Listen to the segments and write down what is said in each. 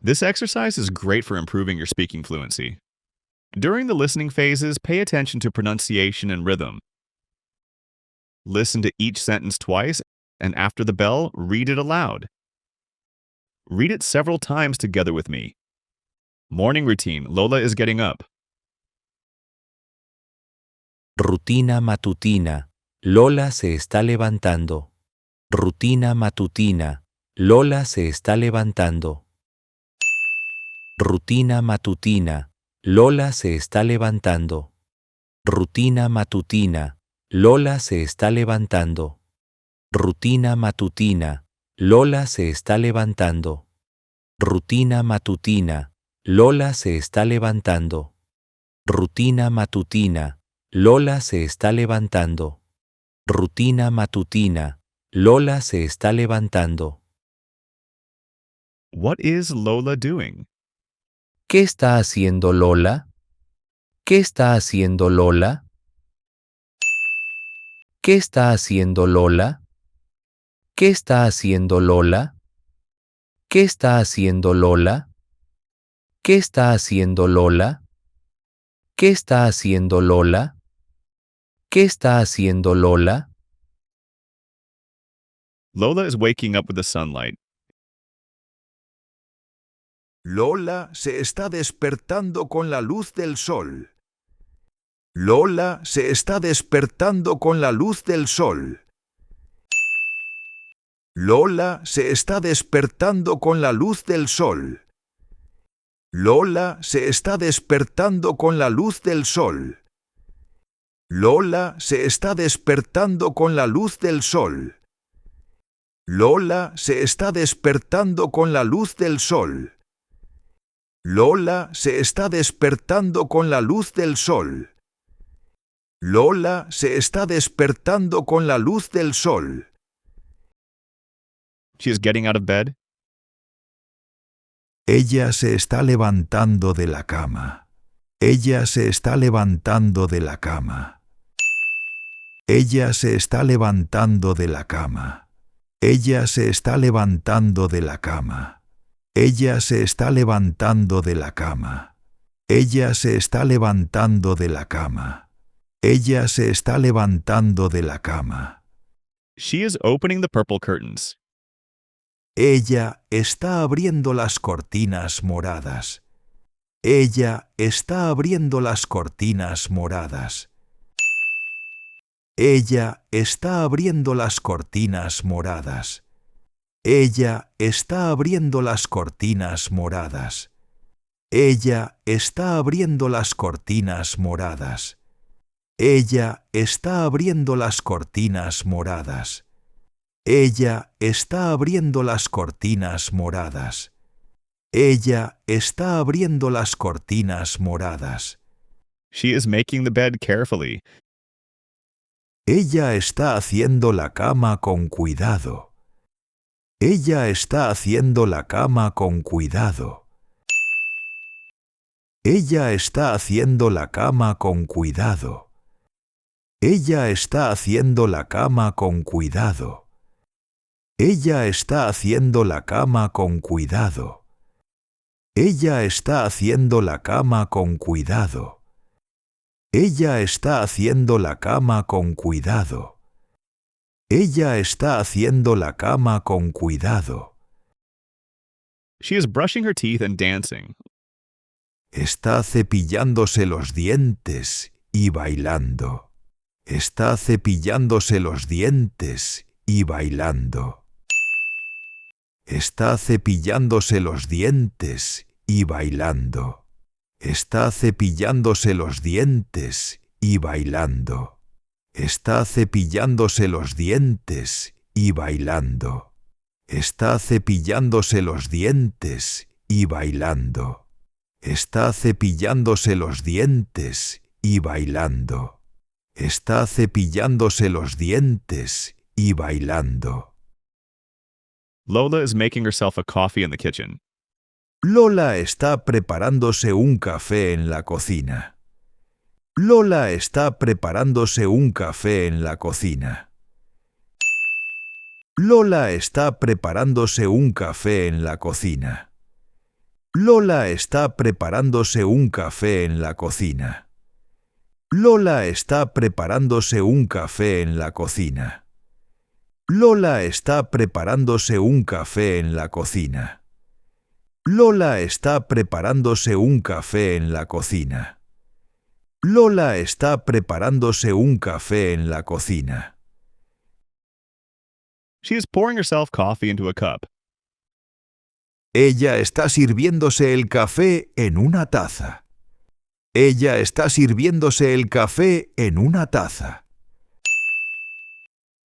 This exercise is great for improving your speaking fluency. During the listening phases, pay attention to pronunciation and rhythm. Listen to each sentence twice, and after the bell, read it aloud. Read it several times together with me. Morning routine. Lola is getting up. Rutina matutina. Lola se está levantando. Rutina matutina. Lola se está levantando. Rutina matutina. Lola se está levantando. Rutina matutina. Lola se está levantando. Rutina matutina. Lola se está levantando. Rutina matutina. Lola se está levantando. Rutina matutina. Lola se está levantando. Rutina matutina. Lola se está levantando. What is Lola doing? ¿Qué está haciendo Lola? ¿Qué está haciendo Lola? ¿Qué está haciendo Lola? ¿Qué está haciendo Lola? ¿Qué está haciendo Lola? ¿Qué está haciendo Lola? ¿Qué está haciendo Lola? ¿Qué está haciendo Lola? Lola is waking up with the sunlight. Lola se está despertando con la luz del sol. Lola se está despertando con la luz del sol. Lola se está despertando con la luz del sol. Lola se está despertando con la luz del sol. Lola se está despertando con la luz del sol. Lola se está despertando con la luz del sol. Lola se está despertando con la luz del sol. Lola se está despertando con la luz del sol. She is getting out of bed. Ella se está levantando de la cama. Ella se está levantando de la cama. Ella se está levantando de la cama. Ella se está levantando de la cama. Ella se está levantando de la cama. Ella se está levantando de la cama. Ella se está levantando de la cama. She is opening the purple curtains. Ella está abriendo las cortinas moradas. Ella está abriendo las cortinas moradas. Ella está abriendo las cortinas moradas. Ella está abriendo las cortinas moradas. Ella está abriendo las cortinas moradas. Ella está abriendo las cortinas moradas. Ella está abriendo las cortinas moradas. Ella está abriendo las cortinas moradas. She is making the bed carefully. Ella está haciendo la cama con cuidado. Ella está haciendo la cama con cuidado. Ella está haciendo la cama con cuidado. Ella está haciendo la cama con cuidado. Ella está haciendo la cama con cuidado. Ella está haciendo la cama con cuidado. Ella está haciendo la cama con cuidado. Ella está haciendo la cama con cuidado. She is brushing her teeth and dancing. Está cepillándose los dientes y bailando. Está cepillándose los dientes y bailando. Está cepillándose los dientes y bailando. Está cepillándose los dientes y bailando. Está cepillándose los dientes y bailando. Está cepillándose los dientes y bailando. Está cepillándose los dientes y bailando. Está cepillándose los dientes y bailando. Lola is making herself a coffee in the kitchen. Lola está preparándose un café en la cocina. Lola está preparándose un café en la cocina. Lola está preparándose un café en la cocina. Lola está preparándose un café en la cocina. Lola está preparándose un café en la cocina. Lola está preparándose un café en la cocina. Lola está preparándose un café en la cocina. Lola está preparándose un café en la cocina. She is pouring herself coffee into a cup. Ella está sirviéndose el café en una taza. Ella está sirviéndose el café en una taza.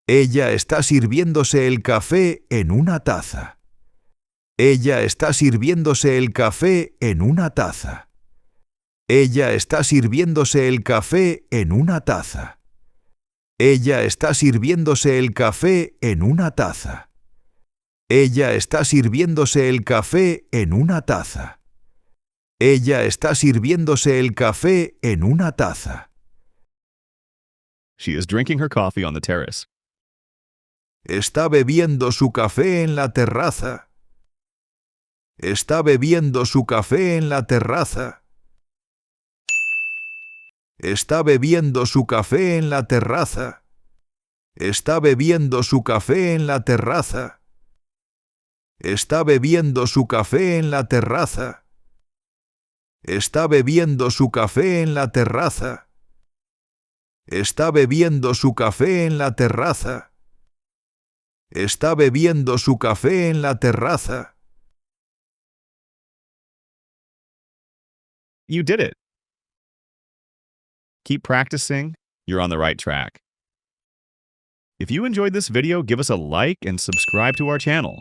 Ella está sirviéndose el café en una taza. Ella está sirviéndose el café en una taza. Ella está sirviéndose el café en una taza. Ella está sirviéndose el café en una taza. Ella está sirviéndose el café en una taza. Ella está sirviéndose el café en una taza. She is drinking her coffee on the terrace. Está bebiendo su café en la terraza. Está bebiendo su café en la terraza. Está bebiendo su café en la terraza. Está bebiendo su café en la terraza. Está bebiendo su café en la terraza. Está bebiendo su café en la terraza. Está bebiendo su café en la terraza. Está bebiendo su café en la terraza. You did it. Keep practicing. You're on the right track. If you enjoyed this video, give us a like and subscribe to our channel.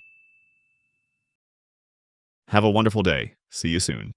Have a wonderful day. See you soon.